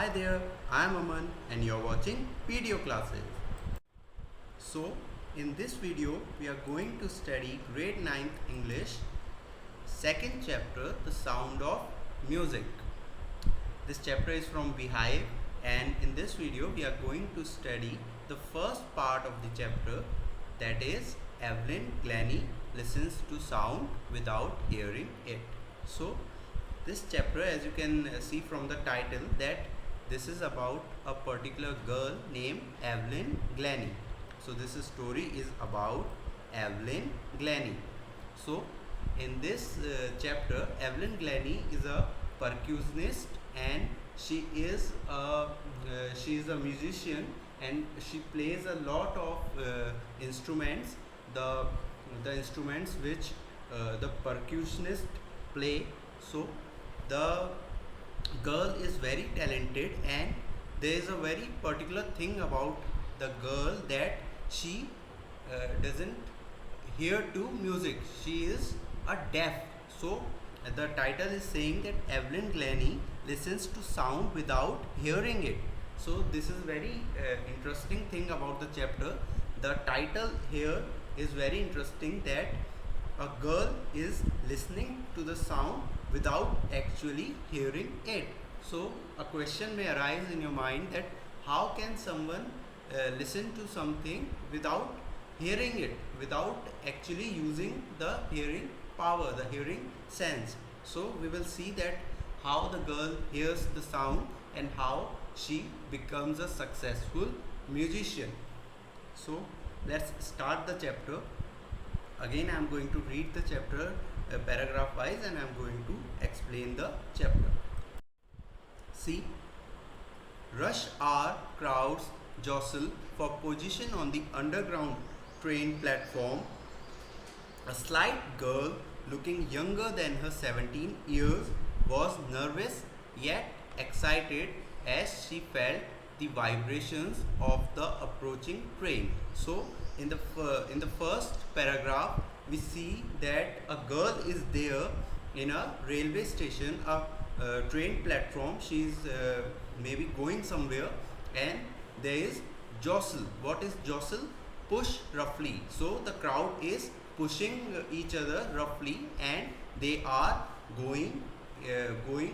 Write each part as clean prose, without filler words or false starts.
Hi there, I am Aman and you are watching video classes. So, in this video, we are going to study grade 9th English, second chapter, The Sound of Music. This chapter is from Beehive, and in this video, we are going to study the first part of the chapter, that is Evelyn Glennie listens to sound without hearing it. So, this chapter, as you can see from the title, that this is about a particular girl named Evelyn Glennie. So this story is about Evelyn Glennie. So in this chapter, Evelyn Glennie is a percussionist and she is a musician, and she plays a lot of instruments. The instruments which the percussionist play. So the girl is very talented, and there is a very particular thing about the girl that she doesn't hear to music. She is a deaf. So the title is saying that Evelyn Glennie listens to sound without hearing it. So this is very interesting thing about the chapter. The title here is very interesting, that a girl is listening to the sound without actually hearing it. So a question may arise in your mind, that how can someone listen to something without hearing it, without actually using the hearing power, the hearing sense. So we will see that how the girl hears the sound and how she becomes a successful musician. So let's start the chapter. Again, I am going to read the chapter paragraph wise, and I am going to explain the chapter. See, rush hour crowds jostle for position on the underground train platform. A slight girl looking younger than her 17 years was nervous yet excited as she felt the vibrations of the approaching train. So in the first paragraph, we see that a girl is there in a railway station, a train platform. She is maybe going somewhere, and there is jostle. What is jostle? Push roughly. So the crowd is pushing each other roughly, and they are going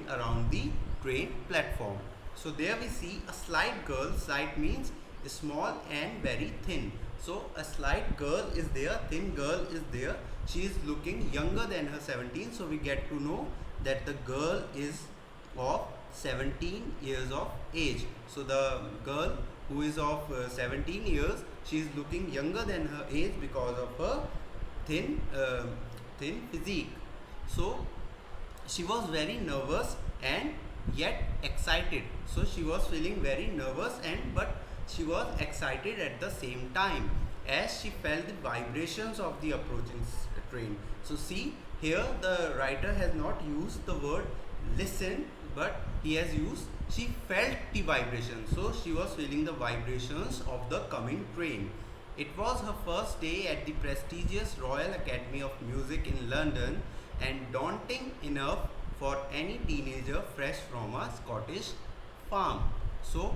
around the train platform. So there we see a slight girl. Slight means small and very thin. So a slight girl is there, thin girl is there. She is looking younger than her 17. So we get to know that the girl is of 17 years of age. So the girl who is of 17 years, she is looking younger than her age because of her thin physique. So she was very nervous and yet excited. So she was feeling very nervous, but she was excited at the same time as she felt the vibrations of the approaching train. So see, here the writer has not used the word listen, but he has used she felt the vibrations. So she was feeling the vibrations of the coming train. It was her first day at the prestigious Royal Academy of Music in London, and daunting enough for any teenager fresh from a Scottish farm. So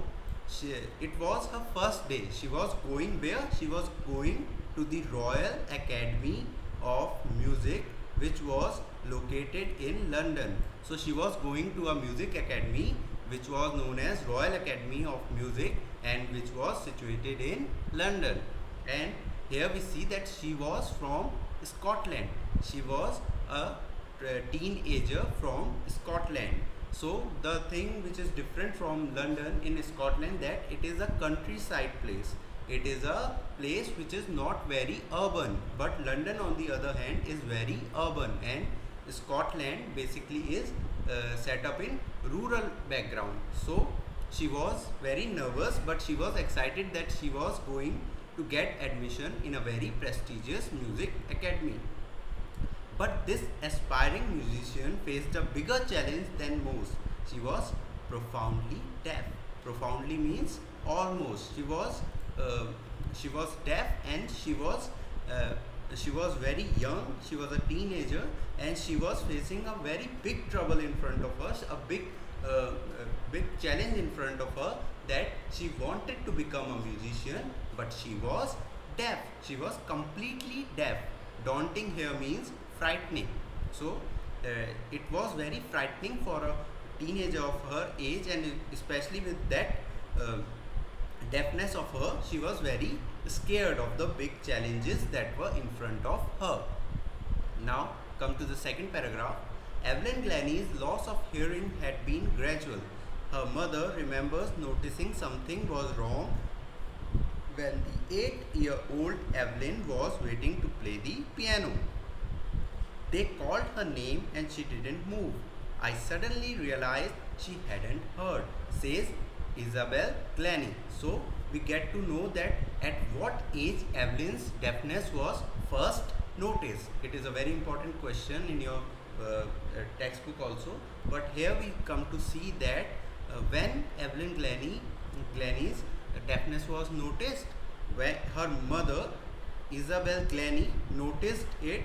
it was her first day. She was going where? She was going to the Royal Academy of Music, which was located in London. So she was going to a music academy which was known as Royal Academy of Music, and which was situated in London. And here we see that she was from Scotland. She was a teenager from Scotland. So the thing which is different from London in Scotland, that it is a countryside place. It is a place which is not very urban, but London on the other hand is very urban, and Scotland basically is set up in rural background. So she was very nervous, but she was excited that she was going to get admission in a very prestigious music academy. But this aspiring musician faced a bigger challenge than most. She was profoundly deaf. Profoundly means almost. She was deaf, and she was very young. She was a teenager, and she was facing a very big trouble in front of us. A big big challenge in front of her, that she wanted to become a musician, but she was deaf. She was completely deaf. Daunting here means frightening. So it was very frightening for a teenager of her age, and especially with that deafness of her, she was very scared of the big challenges that were in front of her. Now come to the second paragraph. Evelyn Glennie's loss of hearing had been gradual. Her mother remembers noticing something was wrong when the 8-year-old Evelyn was waiting to play the piano. They called her name and she didn't move. I suddenly realized she hadn't heard, says Isabel Glennie. So we get to know that at what age Evelyn's deafness was first noticed. It is a very important question in your textbook also. But here we come to see that when Evelyn Glennie's deafness was noticed, when her mother Isabel Glennie noticed it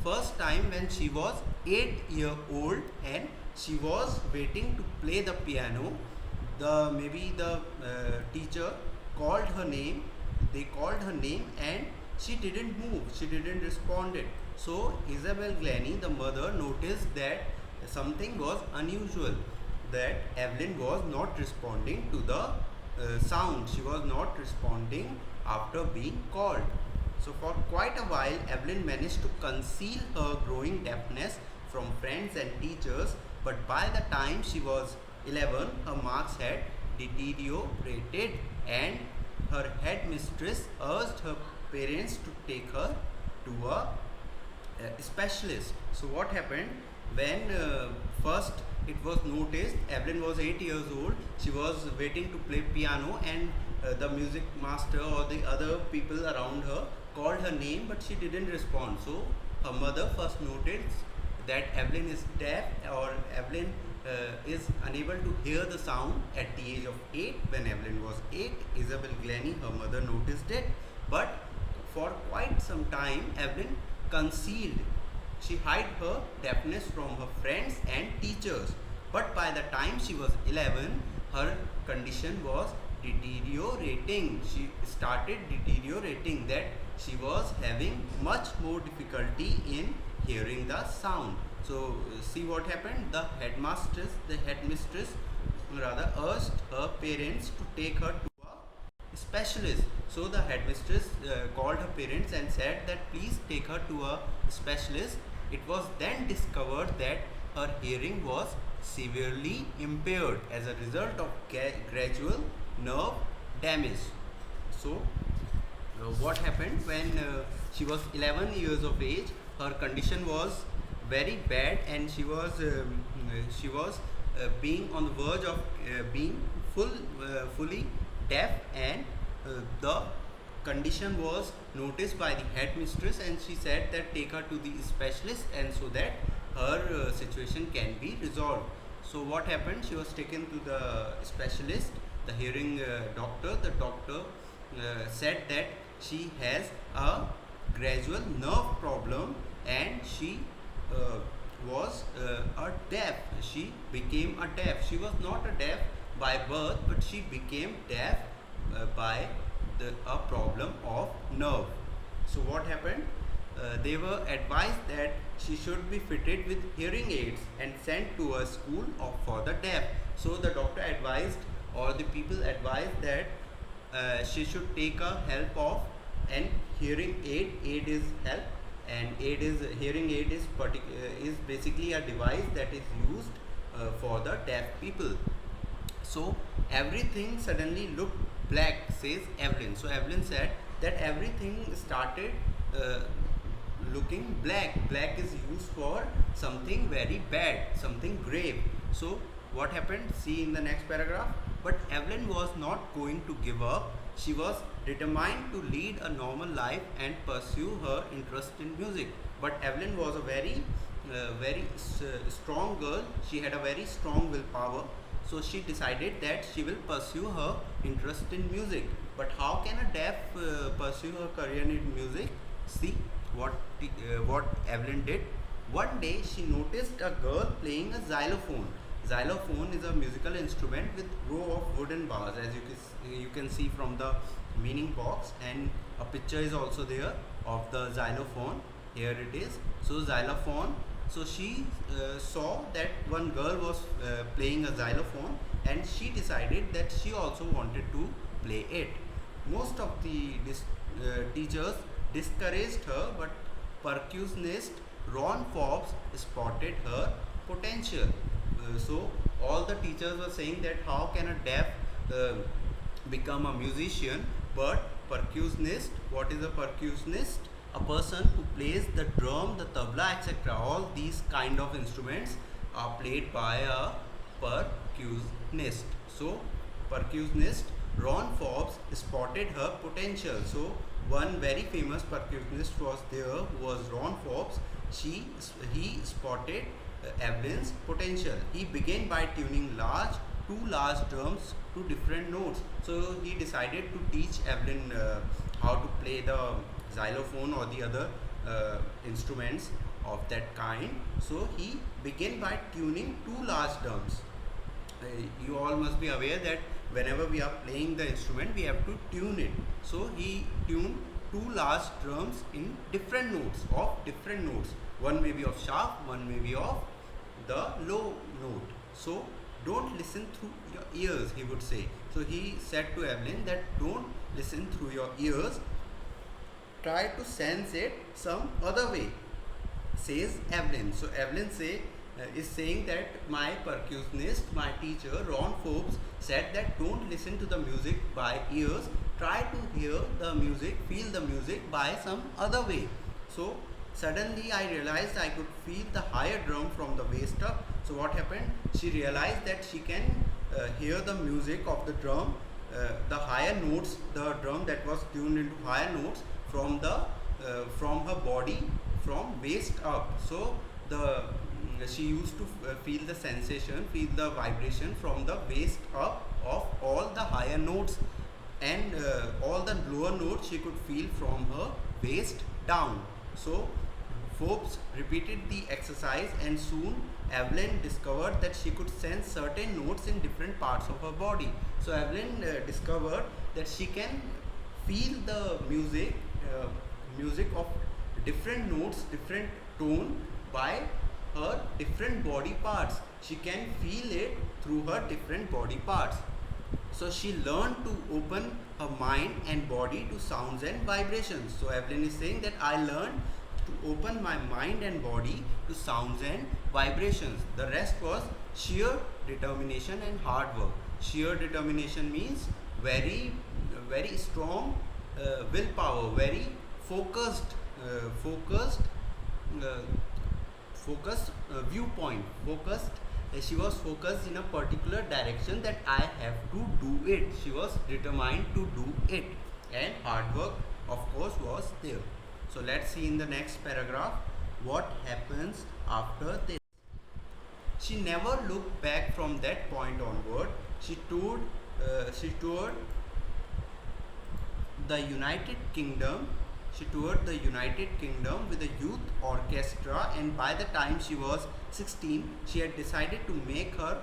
first time when she was 8-year-old and she was waiting to play the piano. Maybe the teacher called her name. They called her name and she didn't move. She didn't respond it. So Isabel Glennie, the mother, noticed that something was unusual. That Evelyn was not responding to the sound. She was not responding after being called. So for quite a while, Evelyn managed to conceal her growing deafness from friends and teachers, but by the time she was 11, her marks had deteriorated and her headmistress urged her parents to take her to a specialist. So what happened when first it was noticed, Evelyn was 8 years old, she was waiting to play piano, and the music master or the other people around her called her name, but she didn't respond. So her mother first noticed that Evelyn is deaf, or Evelyn is unable to hear the sound at the age of 8. When Evelyn was 8, Isabel Glennie, her mother, noticed it, but for quite some time Evelyn concealed. She hid her deafness from her friends and teachers, but by the time she was 11, her condition was deteriorating. She started deteriorating, that she was having much more difficulty in hearing the sound. So see what happened. The headmistress rather urged her parents to take her to a specialist. So the headmistress called her parents and said that please take her to a specialist. It was then discovered that her hearing was severely impaired as a result of gradual nerve damage. So what happened when she was 11 years of age, her condition was very bad, and she was being on the verge of being fully deaf, and the condition was noticed by the headmistress, and she said that take her to the specialist, and so that her situation can be resolved. So what happened? She was taken to the specialist, the hearing doctor. The doctor said that she has a gradual nerve problem, and she was a deaf. She became a deaf. She was not a deaf by birth, but she became deaf by a problem of nerve. So what happened? They were advised that she should be fitted with hearing aids and sent to a school for the deaf. So the doctor advised, or the people advised, that she should take a help of an hearing aid. Aid is help, and hearing aid is basically a device that is used for the deaf people. So everything suddenly looked black, says Evelyn. So Evelyn said that everything started looking black. Black is used for something very bad, something grave. So what happened? See in the next paragraph. But Evelyn was not going to give up. She was determined to lead a normal life and pursue her interest in music. But Evelyn was a very strong girl. She had a very strong willpower. So she decided that she will pursue her interest in music. But how can a deaf pursue her career in music? See what Evelyn did. One day she noticed a girl playing a xylophone. Xylophone is a musical instrument with row of wooden bars, as you can see from the meaning box, and a picture is also there of the xylophone. Here it is. So xylophone. So she saw that one girl was playing a xylophone, and she decided that she also wanted to play it. Most of the teachers discouraged her, but percussionist Ron Forbes spotted her potential. So all the teachers were saying that how can a deaf uh, become a musician, but percussionist, what is a percussionist? A person who plays the drum, the tabla, etc. All these kind of instruments are played by a percussionist. So percussionist Ron Forbes spotted her potential. So one very famous percussionist was there, who was Ron Forbes. He spotted Evelyn's potential. He began by tuning two large drums to different notes. So he decided to teach Evelyn how to play the xylophone or the other instruments of that kind. So he began by tuning two large drums. You all must be aware that whenever we are playing the instrument, we have to tune it. So he tuned two large drums in different notes, one may be of sharp, one may be of the low note. So don't listen through your ears, he would say. So he said to Evelyn that don't listen through your ears, try to sense it some other way, says Evelyn. So Evelyn is saying that my percussionist, my teacher Ron Forbes said that don't listen to the music by ears, try to hear the music, feel the music by some other way. So suddenly I realized I could feel the higher drum from the waist up. So what happened? She realized that she can hear the music of the drum, the higher notes, the drum that was tuned into higher notes from her body, from waist up. So she used to feel the sensation, feel the vibration from the waist up of all the higher notes, and all the lower notes she could feel from her waist down. So Forbes repeated the exercise, and soon Evelyn discovered that she could sense certain notes in different parts of her body. So Evelyn discovered that she can feel the music of different notes, different tone by her different body parts. She can feel it through her different body parts. So she learned to open her mind and body to sounds and vibrations. So Evelyn is saying that I learned to open my mind and body to sounds and vibrations. The rest was sheer determination and hard work. Sheer determination means very strong willpower, very focused viewpoint, she was focused in a particular direction, that I have to do it. She was determined to do it, and hard work of course was there. So let's see in the next paragraph what happens after this. She never looked back from that point onward. She toured the United Kingdom. She toured the United Kingdom with a youth orchestra, and by the time she was 16, she had decided to make her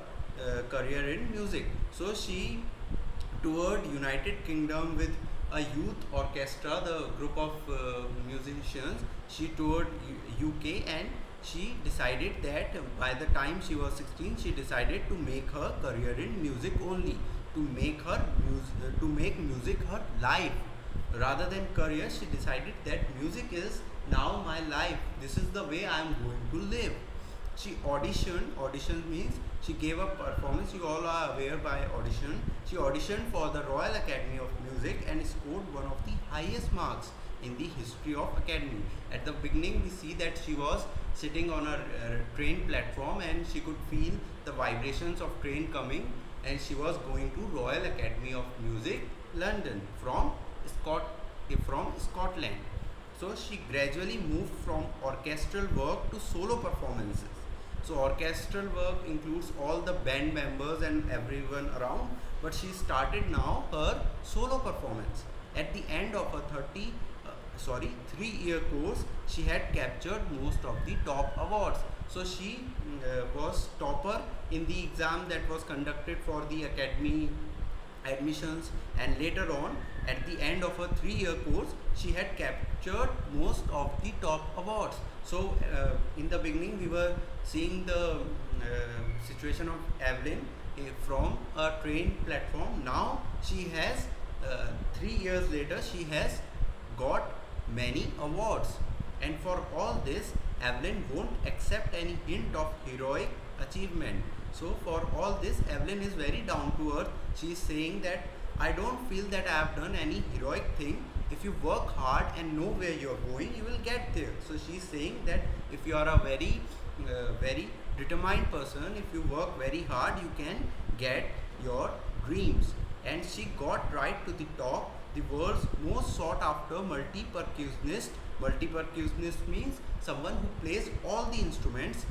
career in music. So she toured United Kingdom with a youth orchestra, the group of musicians. She toured UK, and she decided that by the time she was 16, she decided to make her career in music only, to make music her life. Rather than career, she decided that music is now my life. This is the way I am going to live. She auditioned. Audition means she gave a performance. You all are aware by audition. She auditioned for the Royal Academy of Music and scored one of the highest marks in the history of Academy. At the beginning, we see that she was sitting on a train platform, and she could feel the vibrations of train coming, and she was going to Royal Academy of Music, London, from Scotland. So she gradually moved from orchestral work to solo performances. So orchestral work includes all the band members and everyone around, but she started now her solo performance. At the end of her 3-year course, she had captured most of the top awards. So she was topper in the exam that was conducted for the academy admissions, and later on at the end of her 3-year course she had captured most of the top awards. So in the beginning we were seeing the situation of Evelyn from a train platform. Now she has 3 years later she has got many awards, and for all this Evelyn won't accept any hint of heroic achievement. So for all this Evelyn is very down to earth. She is saying that I don't feel that I have done any heroic thing. If you work hard and know where you are going, you will get there. So she is saying that if you are a very determined person, if you work very hard, you can get your dreams. And she got right to the top, the world's most sought after multi-percussionist. Multi-percussionist means someone who plays all the instruments,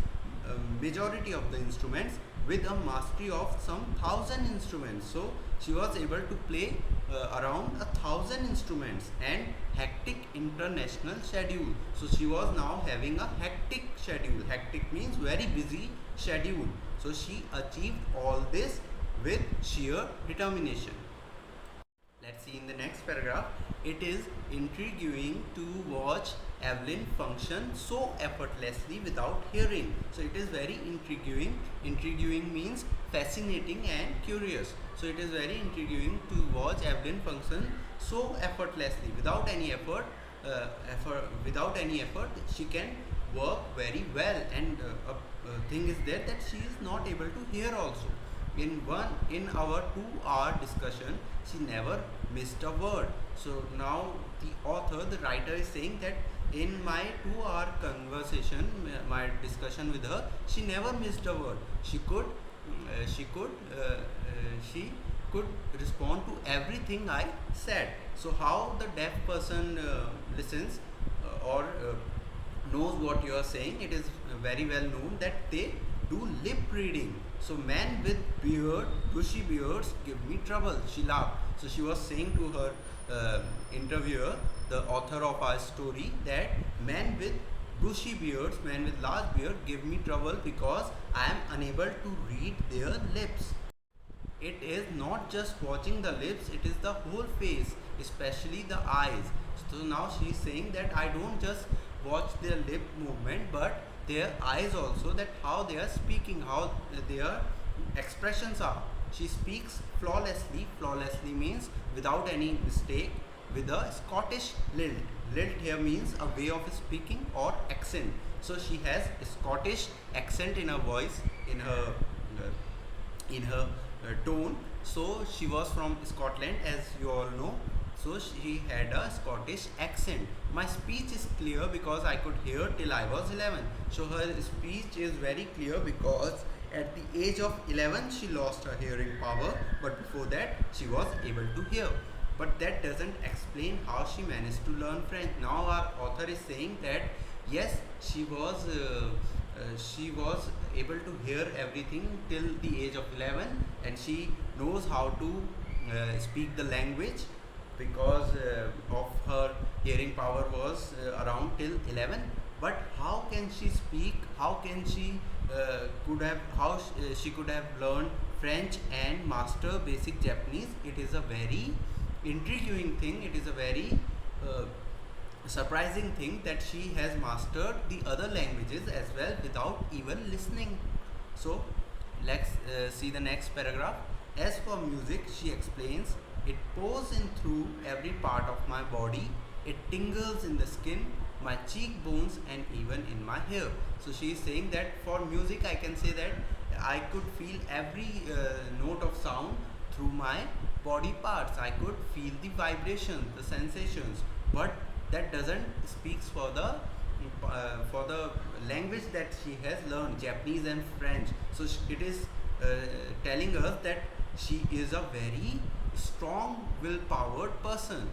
majority of the instruments, with a mastery of some 1,000 instruments. So she was able to play around 1,000 instruments, and hectic international schedule. So she was now having a hectic schedule. Hectic means very busy schedule. So she achieved all this with sheer determination. Let's see in the next paragraph. It is intriguing to watch Evelyn function so effortlessly without hearing. So it is very intriguing. Intriguing means fascinating and curious. So it is very intriguing to watch Evelyn function so effortlessly without any effort. Without any effort, she can work very well. And a thing is there that she is not able to hear also. In our 2-hour discussion, she never missed a word. So now the author, the writer, is saying that in my 2-hour conversation, my discussion with her, she never missed a word. She could respond to everything I said. So how the deaf person listens or knows what you are saying? It is very well known that they do lip reading. So men with bushy beards give me trouble. She laughed. So she was saying to her interviewer, the author of our story, that men with bushy beards, men with large beard give me trouble because I am unable to read their lips. It is not just watching the lips, it is the whole face, especially the eyes. So now she is saying that I don't just watch their lip movement, but their eyes also, that how they are speaking, how their expressions are. She speaks flawlessly. Flawlessly means without any mistake, with a Scottish lilt. Lilt here means a way of speaking or accent. So she has a Scottish accent in her voice, in her tone. So she was from Scotland, as you all know. So she had a Scottish accent. My speech is clear because I could hear till I was 11. So her speech is very clear because at the age of 11 she lost her hearing power, but before that she was able to hear. But that doesn't explain how she managed to learn French. Now our author is saying that yes, she was able to hear everything till the age of 11, and she knows how to speak the language because of her hearing power was around till 11. But how can she speak? How can she she could have learned French and master basic Japanese? It is a very intriguing thing. It is a very surprising thing that she has mastered the other languages as well without even listening. So let's see the next paragraph. As for music, she explains, it pours in through every part of my body. It tingles in the skin, my cheekbones, and even in my hair. So she is saying that for music I can say that I could feel every note of sound through my body parts. I could feel the vibrations, the sensations, but that doesn't speaks for the language that she has learned, Japanese and French. So it is telling us that she is a very strong will-powered person.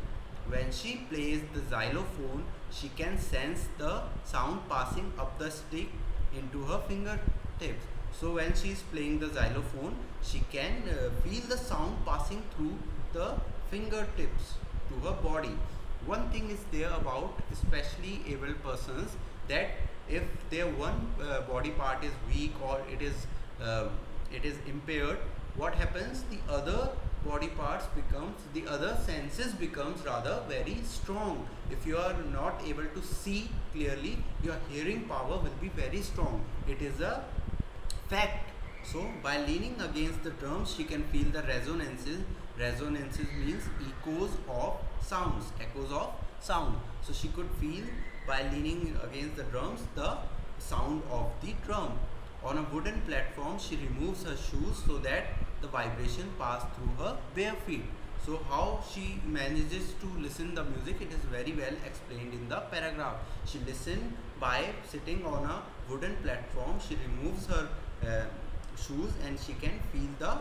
When she plays the xylophone, she can sense the sound passing up the stick into her fingertips. So when she is playing the xylophone, she can feel the sound passing through the fingertips to her body. One thing is there about especially able persons, that if their one body part is weak or it is impaired, what happens, the other body parts becomes, the other senses becomes rather very strong. If you are not able to see clearly, your hearing power will be very strong. It is a fact. So by leaning against the drums, she can feel the resonances. Resonances means echoes of sounds, echoes of sound. So she could feel by leaning against the drums the sound of the drum. On a wooden platform, she removes her shoes so that the vibration pass through her bare feet. So how she manages to listen the music, it is very well explained in the paragraph. She listen by sitting on a wooden platform. She removes her shoes and she can feel the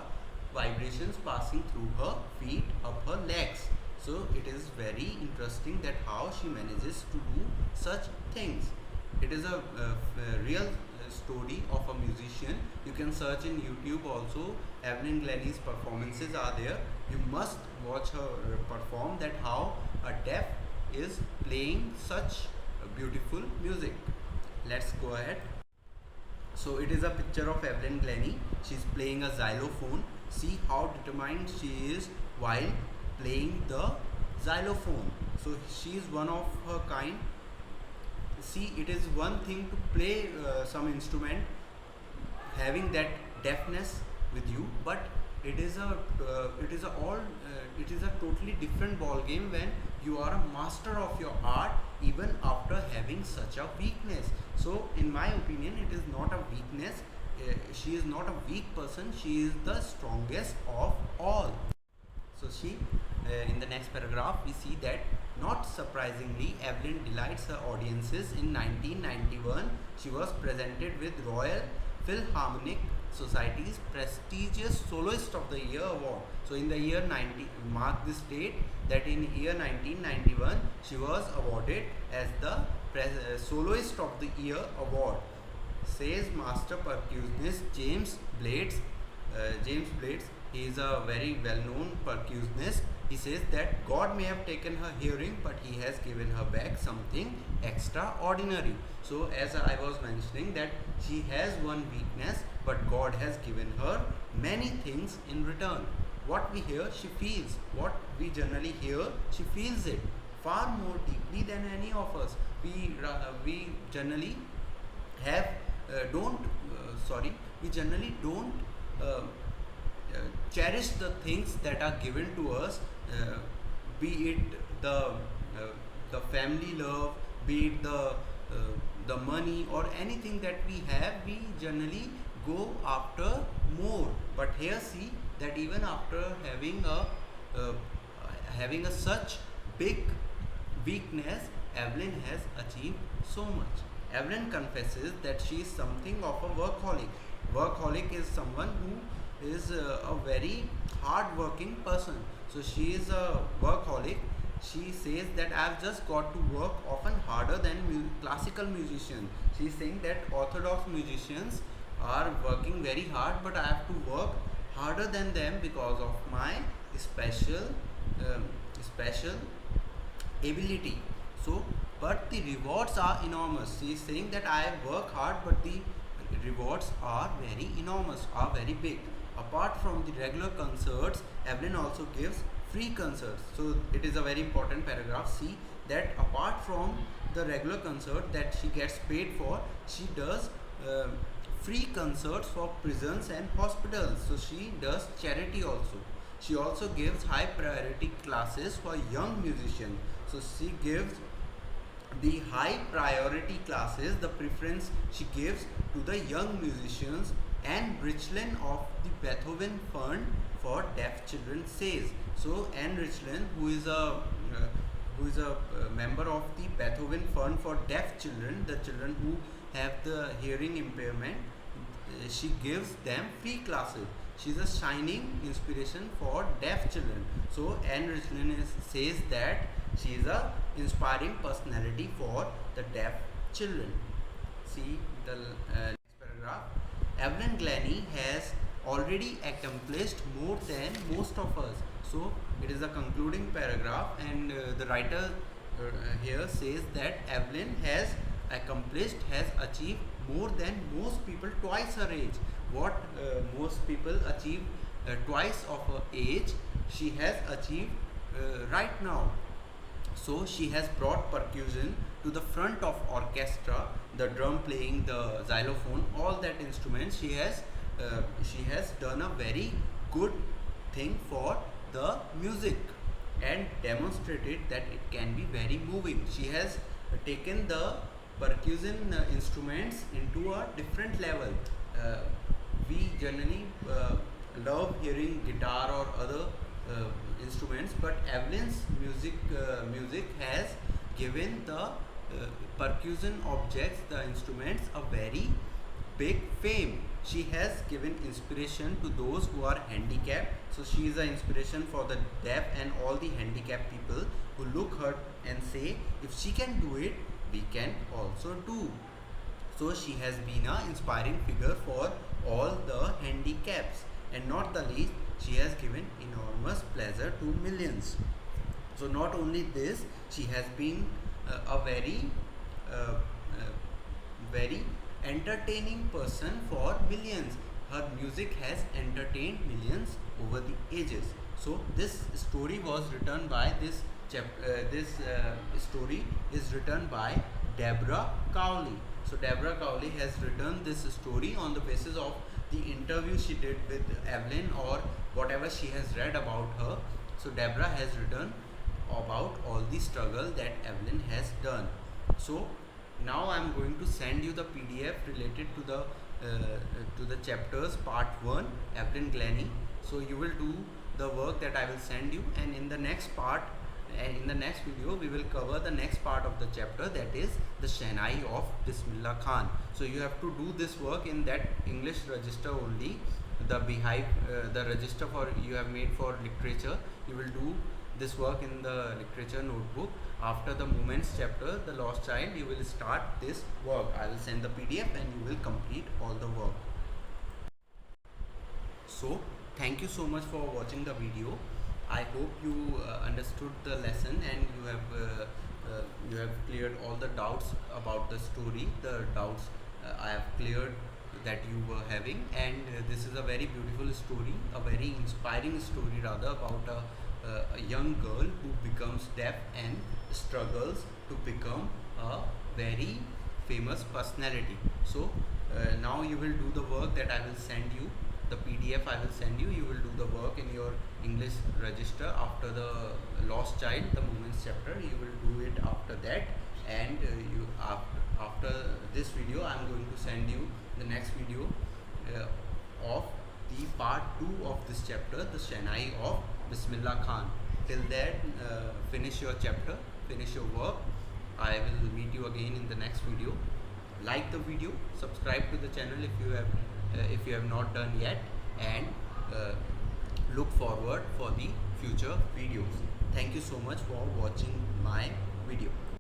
vibrations passing through her feet up her legs. So it is very interesting that how she manages to do such things. It is a real story of a musician. You can search in YouTube also. Evelyn Glennie's performances are there. You must watch her perform, that how a deaf is playing such beautiful music. Let's go ahead. So it is a picture of Evelyn Glennie. She's playing a xylophone. See how determined she is while playing the xylophone. So she is one of her kind. See, it is one thing to play some instrument having that deafness with you, but it is a totally different ball game when you are a master of your art even after having such a weakness. So in my opinion, it is not a weakness. She is not a weak person. She is the strongest of all. So she, in the next paragraph, we see that not surprisingly, Evelyn delights her audiences. In 1991, she was presented with Royal Philharmonic Society's prestigious Soloist of the Year award. So in the year 90, mark this date, that in year 1991, she was awarded as the Soloist of the Year award. Says master percussionist James Blades. James Blades, he is a very well-known percussionist. He says that God may have taken her hearing, but he has given her back something extraordinary. So as I was mentioning, that she has one weakness, but God has given her many things in return. What we hear, she feels. What we generally hear, she feels it far more deeply than any of us. We generally have we generally don't cherish the things that are given to us, be it the family love, be it the money or anything that we have. We generally go after more. But here see that even after having a such big weakness, Evelyn has achieved so much. Evelyn confesses that she is something of a workaholic. Workaholic is someone who is a very hard working person. So she is a workaholic. She says that I have just got to work often harder than classical musicians. She is saying that orthodox musicians are working very hard, but I have to work harder than them because of my special ability. So, but the rewards are enormous. She is saying that I work hard, but the rewards are very enormous, are very big. Apart from the regular concerts, Evelyn also gives free concerts. So it is a very important paragraph. See that apart from the regular concert that she gets paid for, she does free concerts for prisons and hospitals. So she does charity also. She also gives high priority classes for young musicians. So she gives the high priority classes, the preference she gives to the young musicians. Anne Richland of the Beethoven Fund for Deaf Children says. So Anne Richland, who is a member of the Beethoven Fund for Deaf Children, the children who have the hearing impairment, she gives them free classes. She is a shining inspiration for deaf children. So Anne Richland says that she is a inspiring personality for the deaf children. See the next paragraph. Evelyn Glennie has already accomplished more than most of us. So it is a concluding paragraph, and the writer here says that Evelyn has accomplished has achieved more than most people twice her age. What most people achieve twice of her age, she has achieved right now. So she has brought percussion to the front of orchestra, the drum playing, the xylophone, all that instruments. She has done a very good thing for the music and demonstrated that it can be very moving. She has taken the percussion instruments into a different level. Uh, we generally love hearing guitar or other instruments, but Evelyn's music has given the percussion objects, the instruments, a very big fame. She has given inspiration to those who are handicapped. So she is an inspiration for the deaf and all the handicapped people who look her and say, if she can do it, we can also do. So she has been an inspiring figure for all the handicaps, and not the least, she has given enormous pleasure to millions. So not only this, she has been a very entertaining person for millions. Her music has entertained millions over the ages. So this story was written by this story is written by Deborah Cowley. So Deborah Cowley has written this story on the basis of the interview she did with Evelyn or whatever she has read about her. So Deborah has written about all the struggle that Evelyn has done. So now I am going to send you the PDF related to the chapters part 1, Evelyn Glennie. So you will do the work that I will send you, and in the next part and in the next video we will cover the next part of the chapter, that is the Shehnai of Bismillah Khan. So you have to do this work in that English register only, the beehive, the register for you have made for literature. You will do this work in the literature notebook. After the Moments chapter, the Lost Child, you will start this work. I will send the PDF and you will complete all the work. So thank you so much for watching the video. I hope you understood the lesson and you have cleared all the doubts about the story. The doubts I have cleared that you were having, and this is a very beautiful story, a very inspiring story rather, about a young girl who becomes deaf and struggles to become a very famous personality. So now you will do the work that I will send you, the PDF I will send you. You will do the work in your English register after the Lost Child, the Moments chapter. You will do it after that, and after this video I am going to send you the next video of the part 2 of this chapter, the Shehnai of Bismillah Khan. Till then, finish your chapter, finish your work. I will meet you again in the next video. Like the video, subscribe to the channel if you have not done yet, and look forward for the future videos. Thank you so much for watching my video.